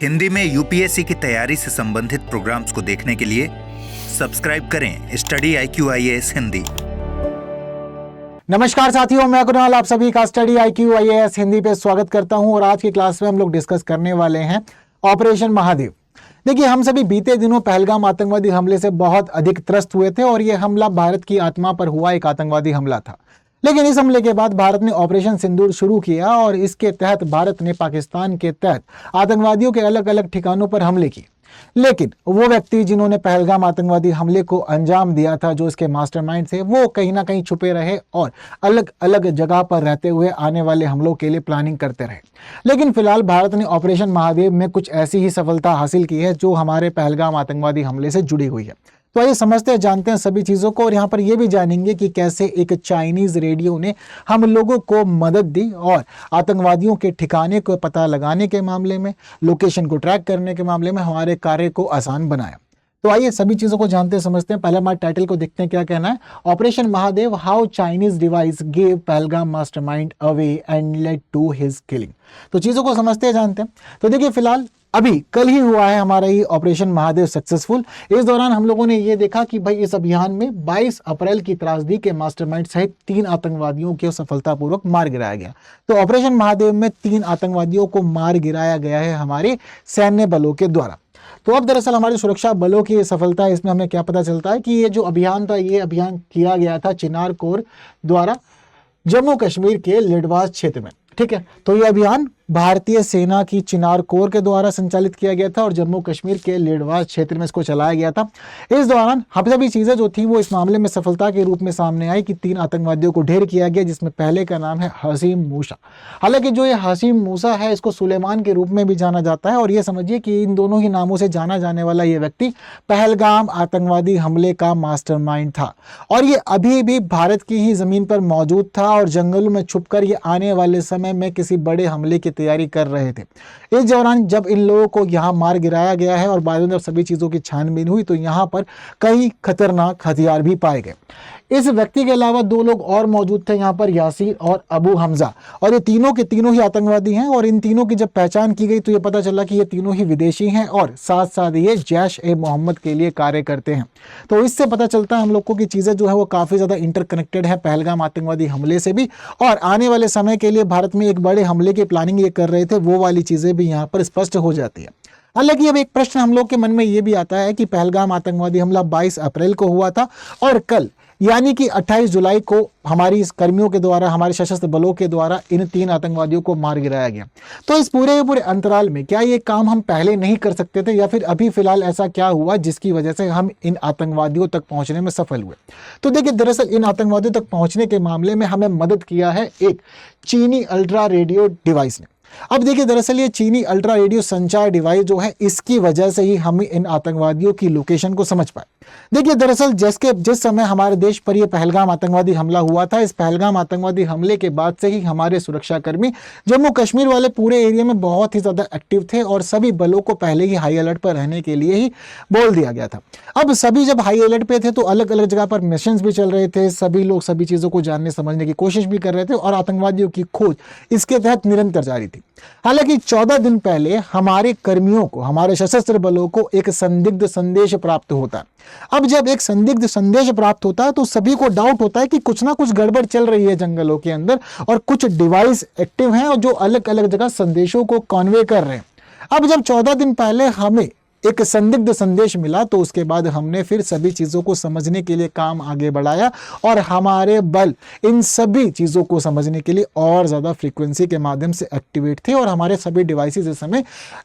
हिंदी में यूपीएससी की तैयारी से संबंधित प्रोग्राम्स को देखने के लिए सब्सक्राइब करें स्टडी IQ-IAS हिंदी। नमस्कार साथियों, मैं कुणाल आप सभी का स्टडी IQ-IAS हिंदी पे स्वागत करता हूं और आज की क्लास में हम लोग डिस्कस करने वाले हैं ऑपरेशन महादेव। देखिए, हम सभी बीते दिनों पहलगाम आतंकवादी हमले से बहुत अधिक त्रस्त हुए थे और यह हमला भारत की आत्मा पर हुआ एक आतंकवादी हमला था। लेकिन इस हमले के बाद भारत ने ऑपरेशन सिंदूर शुरू किया और इसके तहत भारत ने पाकिस्तान के तहत आतंकवादियों के अलग अलग ठिकानों पर हमले किए। लेकिन वो व्यक्ति जिन्होंने पहलगाम आतंकवादी हमले को अंजाम दिया था, जो इसके मास्टरमाइंड थे, वो कहीं ना कहीं छुपे रहे और अलग अलग जगह पर रहते हुए आने वाले हमलों के लिए प्लानिंग करते रहे। लेकिन फिलहाल भारत ने ऑपरेशन महादेव में कुछ ऐसी ही सफलता हासिल की है जो हमारे पहलगाम आतंकवादी हमले से जुड़ी हुई है। तो आइए समझते हैं, जानते हैं सभी चीजों को और यहाँ पर यह भी जानेंगे कि कैसे एक चाइनीज रेडियो ने हम लोगों को मदद दी और आतंकवादियों के ठिकाने को पता लगाने के मामले में, लोकेशन को ट्रैक करने के मामले में हमारे कार्य को आसान बनाया। तो आइए सभी चीजों को जानते समझते हैं। पहले हमारे टाइटल को देखते हैं, क्या कहना है। Operation Mahadev, how Chinese device gave Pahalgam mastermind away and led to his killing. तो चीजों को समझते हैं, जानते हैं। तो देखिए, फिलहाल अभी कल ही हुआ है हमारा ये ऑपरेशन महादेव सक्सेसफुल। इस दौरान हम लोगों ने ये देखा कि भाई इस अभियान में 22 अप्रैल की त्रासदी के मास्टरमाइंड सहित 3 आतंकवादियों को सफलतापूर्वक मार गिराया गया। तो ऑपरेशन महादेव में 3 आतंकवादियों को मार गिराया गया है हमारे सैन्य बलों के द्वारा। तो अब दरअसल हमारी सुरक्षा बलों की सफलता है, इसमें हमें क्या पता चलता है कि ये जो अभियान था, ये अभियान किया गया था चिनार कोर द्वारा जम्मू कश्मीर के लिडवास क्षेत्र में। ठीक है, तो ये अभियान भारतीय सेना की चिनार कोर के द्वारा संचालित किया गया था और जम्मू कश्मीर के लिडवास क्षेत्र में इसको चलाया गया था। इस दौरान हम सभी चीजें जो थी वो इस मामले में सफलता के रूप में सामने आई कि 3 आतंकवादियों को ढेर किया गया, जिसमें पहले का नाम है हसीम मूसा। हालांकि जो ये हसीम मूसा है, इसको सुलेमान के रूप में भी जाना जाता है और ये समझिए कि इन दोनों ही नामों से जाना जाने वाला ये व्यक्ति पहलगाम आतंकवादी हमले का मास्टरमाइंड था और ये अभी भी भारत की ही जमीन पर मौजूद था और जंगलों में छुपकर ये आने वाले समय में किसी बड़े हमले की तैयारी कर रहे थे। इस दौरान जब इन लोगों को यहां मार गिराया गया है और बाद में जब सभी चीजों की छानबीन हुई तो यहां पर कई खतरनाक हथियार भी पाए गए। इस व्यक्ति के अलावा 2 लोग और मौजूद थे यहाँ पर, यासीर और अबू हमजा, और ये तीनों के तीनों ही आतंकवादी हैं और इन तीनों की जब पहचान की गई तो ये पता चला कि ये तीनों ही विदेशी हैं और साथ साथ ये जैश-ए-मोहम्मद के लिए कार्य करते हैं। तो इससे पता चलता है हम लोग को कि चीजें जो है वो काफी ज्यादा इंटरकनेक्टेड है पहलगाम आतंकवादी हमले से भी, और आने वाले समय के लिए भारत में एक बड़े हमले की प्लानिंग ये कर रहे थे, वो वाली चीजें भी यहाँ पर स्पष्ट हो जाती है। हालांकि अब एक प्रश्न हम लोग के मन में ये भी आता है कि पहलगाम आतंकवादी हमला 22 अप्रैल को हुआ था और कल यानी कि 28 जुलाई को हमारी कर्मियों के द्वारा, हमारे सशस्त्र बलों के द्वारा इन 3 आतंकवादियों को मार गिराया गया। तो इस पूरे अंतराल में क्या ये काम हम पहले नहीं कर सकते थे, या फिर अभी फिलहाल ऐसा क्या हुआ जिसकी वजह से हम इन आतंकवादियों तक पहुंचने में सफल हुए। तो देखिए, दरअसल इन आतंकवादियों तक पहुंचने के मामले में हमें मदद किया है एक चीनी अल्ट्रा रेडियो डिवाइस ने। अब देखिए, दरअसल ये चीनी अल्ट्रा रेडियो संचार डिवाइस जो है, इसकी वजह से ही हम इन आतंकवादियों की लोकेशन को समझ पाए। देखिए, दरअसल जिस समय हमारे देश पर यह पहलगाम आतंकवादी हमला हुआ था, इस पहलगाम आतंकवादी हमले के बाद से ही हमारे सुरक्षाकर्मी जम्मू कश्मीर वाले पूरे एरिया में बहुत ही ज्यादा एक्टिव थे और सभी बलों को पहले ही हाई अलर्ट पर रहने के लिए ही बोल दिया गया था। अब सभी जब हाई अलर्ट पे थे तो अलग अलग जगह पर मिशन भी चल रहे थे, सभी लोग सभी चीजों को जानने समझने की कोशिश भी कर रहे थे और आतंकवादियों की खोज इसके तहत निरंतर जारी थी। हालांकि 14 दिन पहले हमारे कर्मियों को, हमारे सशस्त्र बलों को एक संदिग्ध संदेश प्राप्त होता है। अब जब एक संदिग्ध संदेश प्राप्त होता है तो सभी को डाउट होता है कि कुछ ना कुछ गड़बड़ चल रही है जंगलों के अंदर और कुछ डिवाइस एक्टिव हैं और जो अलग अलग जगह संदेशों को कन्वे कर रहे हैं। अब जब 14 दिन पहले हमें एक संदिग्ध संदेश मिला तो उसके बाद हमने फिर सभी चीजों को समझने के लिए काम आगे बढ़ाया और हमारे बल इन सभी चीजों को समझने के लिए और ज्यादा फ्रीक्वेंसी के माध्यम से एक्टिवेट थे और हमारे सभी डिवाइसेस इस समय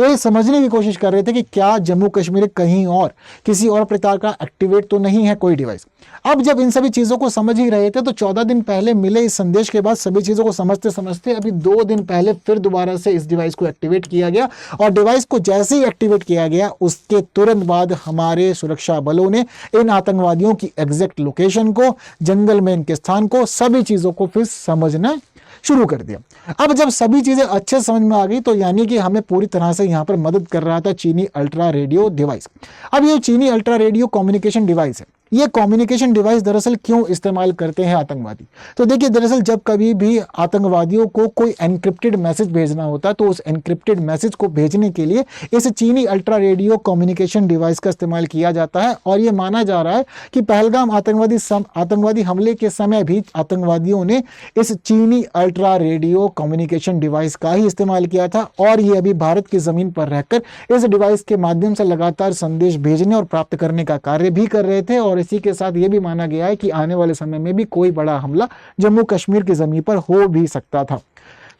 ये समझने की कोशिश कर रहे थे कि क्या जम्मू कश्मीर कहीं और किसी और प्रकार का एक्टिवेट तो नहीं है कोई डिवाइस। अब जब इन सभी चीजों को समझ ही रहे थे तो 14 दिन पहले मिले इस संदेश के बाद सभी चीजों को समझते समझते अभी 2 दिन पहले फिर दोबारा से इस डिवाइस को एक्टिवेट किया गया और डिवाइस को जैसे ही एक्टिवेट किया गया उसके तुरंत बाद हमारे सुरक्षा बलों ने इन आतंकवादियों की एग्जैक्ट लोकेशन को, जंगल में इनके स्थान को, सभी चीजों को फिर समझना शुरू कर दिया। अब जब सभी चीजें अच्छे समझ में आ गई तो यानी कि हमें पूरी तरह से यहाँ पर मदद कर रहा था चीनी अल्ट्रा रेडियो डिवाइस। अब ये चीनी अल्ट्रा रेडियो कम्युनिकेशन डिवाइस है, ये कम्युनिकेशन डिवाइस दरअसल क्यों इस्तेमाल करते हैं आतंकवादी? तो देखिए, दरअसल जब कभी भी आतंकवादियों को कोई एनक्रिप्टेड मैसेज भेजना होता है तो उस एनक्रिप्टेड मैसेज को भेजने के लिए इस चीनी अल्ट्रा रेडियो कम्युनिकेशन डिवाइस का इस्तेमाल किया जाता है। और ये माना जा रहा है कि पहलगाम आतंकवादी हमले के समय भी आतंकवादियों ने इस चीनी अल्ट्रा रेडियो कम्युनिकेशन डिवाइस का ही इस्तेमाल किया था, और ये अभी भारत की जमीन पर रहकर इस डिवाइस के माध्यम से लगातार संदेश भेजने और प्राप्त करने का कार्य भी कर रहे थे। और इसी के साथ ये भी माना गया है कि आने वाले समय में भी कोई बड़ा हमला जम्मू कश्मीर की जमीन पर हो भी सकता था।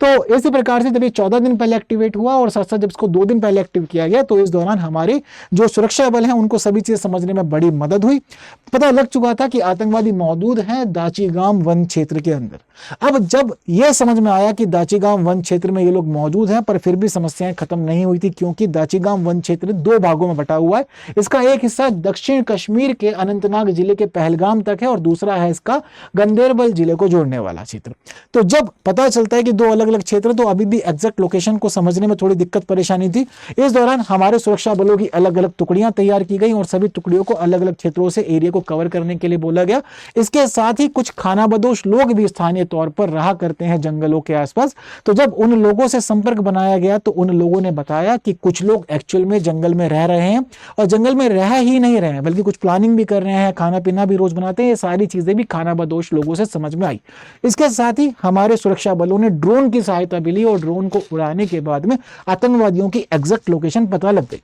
तो इसी प्रकार से जब ये 14 दिन पहले एक्टिवेट हुआ और साथ साथ जब इसको 2 दिन पहले एक्टिव किया गया, तो इस दौरान हमारे जो सुरक्षा बल हैं उनको सभी चीजें समझने में बड़ी मदद हुई। पता लग चुका था कि आतंकवादी मौजूद हैं दाचीगाम वन क्षेत्र के अंदर। अब जब यह समझ में आया कि दाचीगाम वन क्षेत्र में ये लोग मौजूद हैं, पर फिर भी समस्याएं खत्म नहीं हुई थी, क्योंकि दाचीगाम वन क्षेत्र 2 भागों में बटा हुआ है। इसका एक हिस्सा दक्षिण कश्मीर के अनंतनाग जिले के पहलगाम तक है और दूसरा है इसका गंदेरबल जिले को जोड़ने वाला क्षेत्र। तो जब पता चलता है कि 2 अलग अलग क्षेत्र, तो अभी भी एग्जैक्ट लोकेशन को समझने में थोड़ी दिक्कत परेशानी थी। इस दौरान हमारे सुरक्षा बलों की अलग अलग टुकड़ियां तैयार की गई और सभी टुकड़ियों को अलग अलग क्षेत्रों से एरिया को कवर करने के लिए बोला गया। इसके साथ ही कुछ खानाबदोश लोग भी स्थानीय तौर पर रहा करते हैं जंगलों के आसपास। तो जब उन लोगों से संपर्क बनाया गया तो उन लोगों ने बताया कि कुछ लोग एक्चुअल में जंगल में रह रहे हैं, और जंगल में रह ही नहीं रहे हैं बल्कि कुछ प्लानिंग भी कर रहे हैं, खाना पीना भी रोज बनाते हैं। ये सारी चीजें भी खानाबदोश लोगों से समझ में आई। इसके साथ ही हमारे सुरक्षा बलों ने ड्रोन की सहायता भी ली और ड्रोन को उड़ाने के बाद में आतंकवादियों की एग्जैक्ट लोकेशन पता लग गई।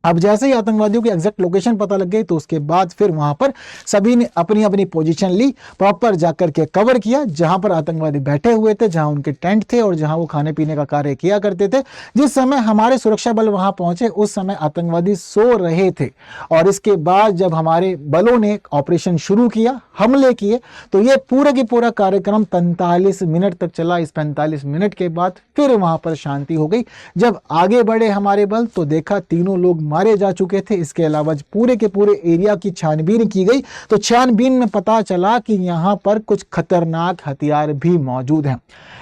अब जैसे ही आतंकवादियों की एग्जैक्ट लोकेशन पता लग गई, तो उसके बाद फिर वहां पर सभी ने अपनी अपनी पोजीशन ली, प्रॉपर जाकर के कवर किया जहां पर आतंकवादी बैठे हुए थे, जहां उनके टेंट थे और जहां वो खाने पीने का कार्य किया करते थे। जिस समय हमारे सुरक्षा बल वहां पहुंचे उस समय आतंकवादी सो रहे थे। और इसके बाद जब हमारे बलों ने ऑपरेशन शुरू किया, हमले किए, तो ये पूरा की पूरा कार्यक्रम 45 मिनट तक चला। इस 45 मिनट के बाद फिर वहां पर शांति हो गई। जब आगे बढ़े हमारे बल तो देखा तीनों लोग मारे जा चुके थे। इसके अलावा पूरे के पूरे एरिया की छानबीन की गई, तो छानबीन में पता चला कि यहाँ पर कुछ खतरनाक हथियार भी मौजूद हैं।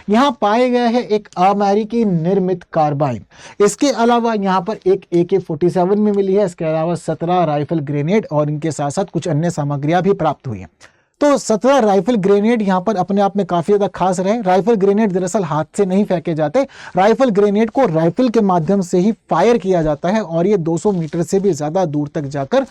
यहाँ पाए गए हैं एक अमेरिकी निर्मित कार्बाइन, इसके अलावा यहाँ पर एक AK-47 में मिली है, इसके अलावा 17 राइफल ग्रेनेड और इनके साथ साथ कुछ अन्य सामग्रियां भी प्राप्त हुई हैं। तो 17 राइफल ग्रेनेड यहाँ पर अपने आप में काफी ज्यादा खास रहे। राइफल ग्रेनेड दरअसल हाथ से नहीं फेंके जाते, राइफल ग्रेनेड को राइफल के माध्यम से ही फायर किया जाता है और ये 200 मीटर से भी ज्यादा दूर तक जाकर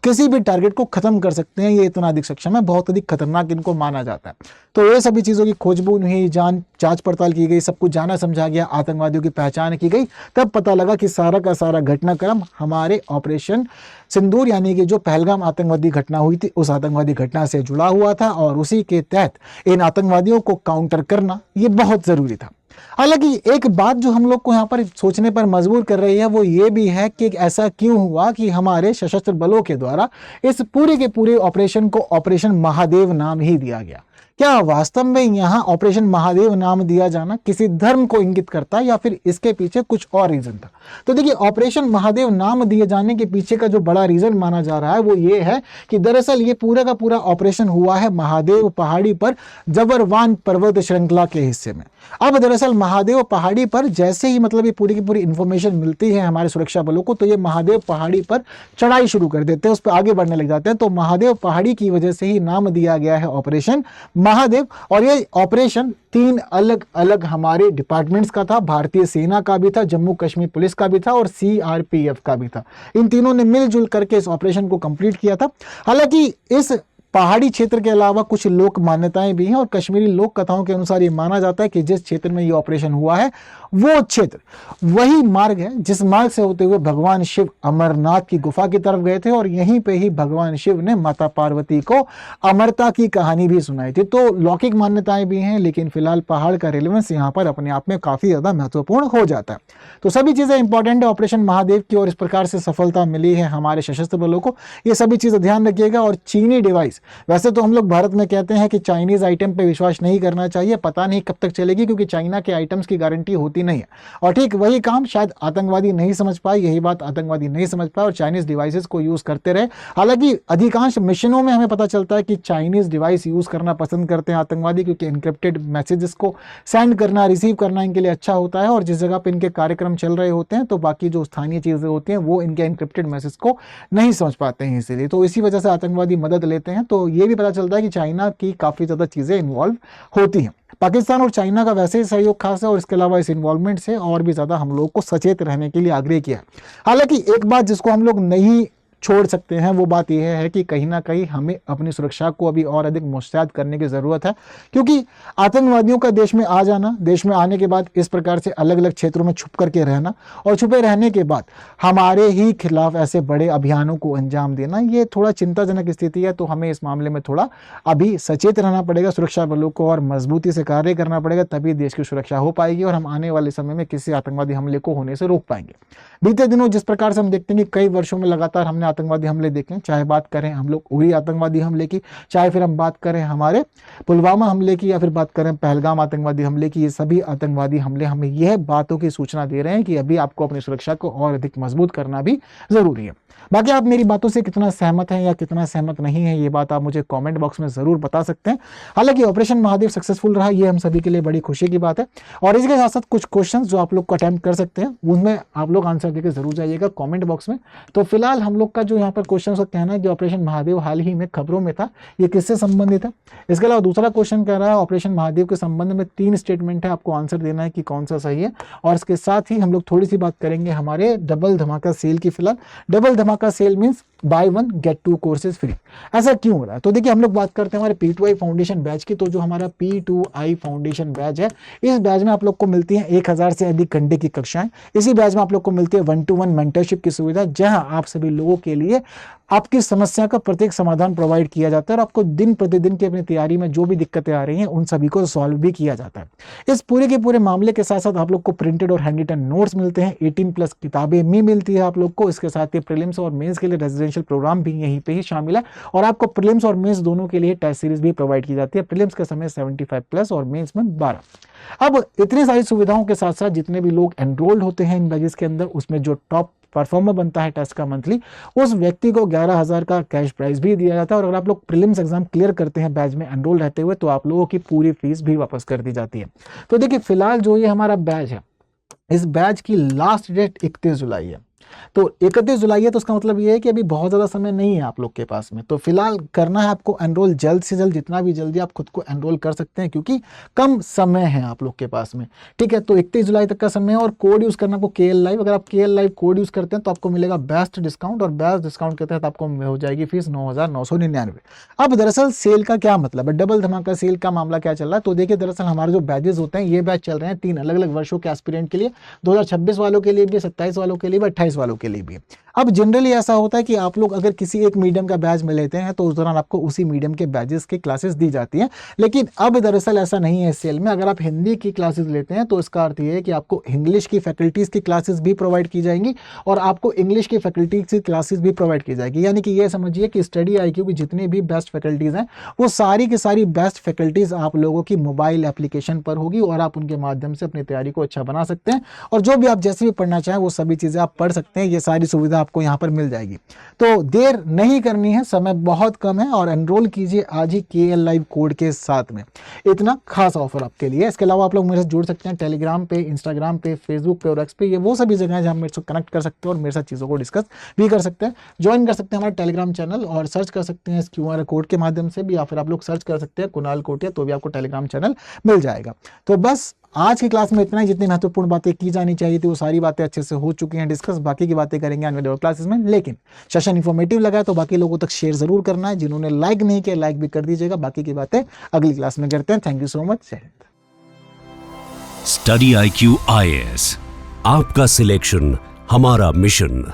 किसी भी टारगेट को खत्म कर सकते हैं। ये इतना अधिक सक्षम है, बहुत अधिक खतरनाक इनको माना जाता है। तो ये सभी चीजों की खोजबीन हुई, जांच पड़ताल की गई, सब कुछ जाना समझा गया, आतंकवादियों की पहचान की गई। तब पता लगा कि सारा का सारा घटनाक्रम हमारे ऑपरेशन सिंदूर यानी कि जो पहलगाम आतंकवादी घटना हुई थी उस आतंकवादी घटना से जुड़ा हुआ था, और उसी के तहत इन आतंकवादियों को काउंटर करना ये बहुत जरूरी था। हालांकि एक बात जो हम लोग को यहाँ पर सोचने पर मजबूर कर रही है वो ये भी है कि ऐसा क्यों हुआ कि हमारे सशस्त्र बलों के द्वारा इस पूरे के पूरे ऑपरेशन को ऑपरेशन महादेव नाम ही दिया गया। क्या वास्तव में यहाँ ऑपरेशन महादेव नाम दिया जाना किसी धर्म को इंगित करता है या फिर इसके पीछे कुछ और रीजन था? तो देखिए, ऑपरेशन महादेव नाम दिए जाने के पीछे का जो बड़ा रीजन माना जा रहा है वो ये है कि दरअसल ये पूरा का पूरा ऑपरेशन हुआ है महादेव पहाड़ी पर जबरवान पर्वत श्रृंखला के हिस्से में। अब दरअसल महादेव पहाड़ी पर जैसे ही मतलब ये पूरी की पूरी इंफॉर्मेशन मिलती है हमारे सुरक्षा बलों को, तो ये महादेव पहाड़ी पर चढ़ाई शुरू कर देते हैं, उस पर आगे बढ़ने लग जाते हैं। तो महादेव पहाड़ी की वजह से ही नाम दिया गया है ऑपरेशन महादेव। और ये ऑपरेशन 3 अलग अलग हमारे डिपार्टमेंट्स का था, भारतीय सेना का भी था, जम्मू कश्मीर पुलिस का भी था और CRPF का भी था। इन तीनों ने मिलजुल करके इस ऑपरेशन को कंप्लीट किया था। हालांकि इस पहाड़ी क्षेत्र के अलावा कुछ लोक मान्यताएं भी हैं और कश्मीरी लोक कथाओं के अनुसार ये माना जाता है कि जिस क्षेत्र में ये ऑपरेशन हुआ है वो क्षेत्र वही मार्ग है जिस मार्ग से होते हुए भगवान शिव अमरनाथ की गुफा की तरफ गए थे और यहीं पे ही भगवान शिव ने माता पार्वती को अमरता की कहानी भी सुनाई थी। तो लौकिक मान्यताएं भी हैं, लेकिन फिलहाल पहाड़ का रिलेवेंस यहाँ पर अपने आप में काफी ज्यादा महत्वपूर्ण हो जाता है। तो सभी चीजें इंपॉर्टेंट है ऑपरेशन महादेव की और इस प्रकार से सफलता मिली है हमारे सशस्त्र बलों को, ये सभी चीजें ध्यान रखिएगा। और चीनी डिवाइस वैसे तो हम लोग भारत में कहते हैं कि चाइनीज आइटम पे विश्वास नहीं करना चाहिए, पता नहीं कब तक चलेगी, क्योंकि चाइना के आइटम्स की गारंटी होती नहीं है। और ठीक वही काम शायद आतंकवादी नहीं समझ पाए, यही बात आतंकवादी नहीं समझ पाए और चाइनीज डिवाइसेस को यूज करते रहे। हालांकि अधिकांश मिशनों में हमें पता चलता है कि चाइनीज डिवाइस यूज करना पसंद करते हैं आतंकवादी, क्योंकि इनक्रिप्टेड मैसेजेस को सेंड करना, रिसीव करना इनके लिए अच्छा होता है। और जिस जगह पे इनके कार्यक्रम चल रहे होते हैं तो बाकी जो स्थानीय चीजें होती हैं वो इनके इनक्रिप्टेड मैसेज को नहीं समझ पाते हैं, इसीलिए तो इसी वजह से आतंकवादी मदद लेते हैं। तो ये भी पता चलता है कि चाइना की काफी ज्यादा चीजें इन्वॉल्व होती हैं। पाकिस्तान और चाइना का वैसे ही सहयोग खास है और इसके अलावा इस इन्वॉल्वमेंट से और भी ज्यादा हम लोग को सचेत रहने के लिए आग्रह किया है। हालांकि एक बात जिसको हम लोग नहीं छोड़ सकते हैं वो बात यह है कि कहीं ना कहीं हमें अपनी सुरक्षा को अभी और अधिक मुस्तैद करने की ज़रूरत है, क्योंकि आतंकवादियों का देश में आ जाना, देश में आने के बाद इस प्रकार से अलग अलग क्षेत्रों में छुप करके रहना और छुपे रहने के बाद हमारे ही खिलाफ ऐसे बड़े अभियानों को अंजाम देना, ये थोड़ा चिंताजनक स्थिति है। तो हमें इस मामले में थोड़ा अभी सचेत रहना पड़ेगा, सुरक्षा बलों को और मजबूती से कार्य करना पड़ेगा, तभी देश की सुरक्षा हो पाएगी और हम आने वाले समय में किसी आतंकवादी हमले को होने से रोक पाएंगे। बीते दिनों जिस प्रकार से हम देखते हैं कि कई वर्षों में लगातार हमने आतंकवादी हमले देखे, चाहे बात करें हम लोग उरी आतंकवादी हमले की, चाहे फिर हम बात करें हमारे पुलवामा हमले की, या फिर बात करें पहलगाम आतंकवादी हमले की, ये सभी आतंकवादी हमले हमें यह बातों की सूचना दे रहे हैं कि अभी आपको अपनी सुरक्षा को और अधिक मजबूत करना भी जरूरी है। बाकी आप मेरी बातों से कितना सहमत हैं या कितना सहमत नहीं है, ये बात आप मुझे कमेंट बॉक्स में जरूर बता सकते हैं। हालांकि ऑपरेशन महादेव सक्सेसफुल रहा, ये हम सभी के लिए बड़ी खुशी की बात है। और इसके साथ साथ कुछ क्वेश्चंस जो आप लोग को अटेम्प्ट कर सकते हैं, उनमें आप लोग आंसर देकर जरूर जाइएगा कमेंट बॉक्स में। तो फिलहाल हम लोग का जो यहाँ पर क्वेश्चन का कहना है कि ऑपरेशन महादेव हाल ही में खबरों में था, ये किससे संबंधित है। इसके अलावा दूसरा क्वेश्चन कह रहा है ऑपरेशन महादेव के संबंध में 3 स्टेटमेंट है, आपको आंसर देना है कि कौन सा सही है। और इसके साथ ही हम लोग थोड़ी सी बात करेंगे हमारे डबल धमाका सेल की। फिलहाल डबल धमाका sale means buy 1 get 2 courses free. ऐसा क्यों हो रहा है? तो देखिए, हम लोग बात करते हैं हमारे P2I फाउंडेशन बैच की। तो जो हमारा P2I फाउंडेशन बैच है, इस बैच में आप लोग को मिलती है 1000 से अधिक घंटे की कक्षाएं। इसी बैच में आप लोग को मिलती है 1-to-1 मेंटरशिप की सुविधा, जहां आप सभी लोगों के लिए आपकी समस्या का प्रत्येक समाधान प्रोवाइड किया जाता है और आपको दिन प्रतिदिन की अपनी तैयारी में जो भी दिक्कतें आ रही हैं उन सभी को सॉल्व भी किया जाता है। इस पूरे के पूरे मामले के साथ साथ आप लोग को प्रिंटेड और हैंड रिटन नोट्स मिलते हैं, 18+ किताबें भी मिलती है आप लोग को। इसके साथ ही प्रीलिम्स और मेंस के लिए रेजिडेंशियल प्रोग्राम भी यहीं पे ही शामिल है और आपको प्रीलिम्स और मेंस दोनों के लिए टेस्ट सीरीज भी प्रोवाइड की जाती है। प्रीलिम्स का समय 75+ और मेंस में 12। अब इतनी सारी सुविधाओं के साथ साथ जितने भी लोग एनरोल्ड होते हैं इन बैचेस के अंदर, उसमें जो टॉप परफॉर्मर बनता है टेस्ट का मंथली, उस व्यक्ति को 11,000 का कैश प्राइज भी दिया जाता है। और अगर आप लोग प्रीलिम्स एग्जाम क्लियर करते हैं बैच में एनरोल रहते हुए, तो आप लोगों की पूरी फीस भी वापस कर दी जाती है। तो देखिए, फिलहाल जो ये हमारा बैच है, इस बैच की लास्ट डेट 31 जुलाई है। तो 31 जुलाई है, तो उसका मतलब ये है कि अभी बहुत ज़्यादा समय नहीं है आप लोग के पास में। तो फिलहाल करना है आपको एनरोल जल्द से जल्द, जितना भी जल्दी आप खुद को एनरोल कर सकते हैं, क्योंकि कम समय है आप लोग के पास में। ठीक है, तो 31 जुलाई तक का समय है और कोड यूज़ करना आपको KL Live। अगर आप KL Live कोड यूज़ करते हैं तो आपको मिलेगा बेस्ट डिस्काउंट, और बेस्ट डिस्काउंट के तहत आपको हो जाएगी फीस 9,999। अब दरअसल सेल का क्या मतलब है, डबल धमाका सेल का मामला क्या चल रहा है? तो देखिए, दरअसल हमारे जो बैचेज होते हैं, ये बैच चल रहे हैं 3 अलग अलग वर्षों के एस्पिरेंट के लिए, 2026 वालों के लिए भी, 27 वालों के लिए भी, 28 वालों के लिए भी। अब जनरली ऐसा होता है कि आप लोग अगर किसी एक मीडियम का बैच में लेते हैं तो उस दौरान आपको उसी मीडियम के बैचेस की क्लासेस दी जाती हैं। लेकिन अब दरअसल ऐसा नहीं है इस सेल में। अगर आप हिंदी की क्लासेस लेते हैं तो इसका अर्थ ये है कि आपको इंग्लिश की फैकल्टीज की क्लासेस भी प्रोवाइड की जाएंगी और आपको इंग्लिश की फैकल्टीज की क्लासेस भी प्रोवाइड की जाएगी। यानी कि ये समझिए कि स्टडी IQ की जितनी भी बेस्ट फैकल्टीज हैं, वो सारी की सारी बेस्ट फैकल्टीज आप लोगों की मोबाइल एप्लीकेशन पर होगी और आप उनके माध्यम से अपनी तैयारी को अच्छा बना सकते हैं। और जो भी आप जैसे भी पढ़ना चाहें वो सभी चीज़ें आप पढ़ सकते हैं। ये सारी सुविधा आपको यहाँ पर मिल जाएगी। तो देर नहीं करनी है, समय बहुत कम है और एनरोल कीजिए आज ही KL Live कोड के साथ में। इतना खास ऑफर आपके लिए। इसके अलावा आप लोग मेरे से जुड़ सकते हैं टेलीग्राम पे, इंस्टाग्राम पे, फेसबुक पे और X पे। ये वो सभी जगह हैं जहाँ मेरे से कनेक्ट कर सकते हैं और मेरे साथ चीज़ों को डिस्कस भी कर सकते हैं। ज्वाइन कर सकते हैं हमारा टेलीग्राम चैनल और सर्च कर सकते हैं इस QR कोड के माध्यम से भी, या फिर आप लोग सर्च कर सकते हैं कुणाल कोटिया, तो भी आपको टेलीग्राम चैनल मिल जाएगा। तो बस आज की क्लास में इतना ही। जितनी महत्वपूर्ण बातें की जानी चाहिए थी वो सारी बातें अच्छे से हो चुकी हैं डिस्कस। बाकी की बातें करेंगे आने वाले क्लासेस में। लेकिन सेशन इन्फॉर्मेटिव लगा है तो बाकी लोगों तक शेयर जरूर करना है। जिन्होंने लाइक नहीं किया, लाइक भी कर दीजिएगा। बाकी की बातें अगली क्लास में करते हैं। Thank you so much. Study IQ IAS, आपका सिलेक्शन हमारा मिशन।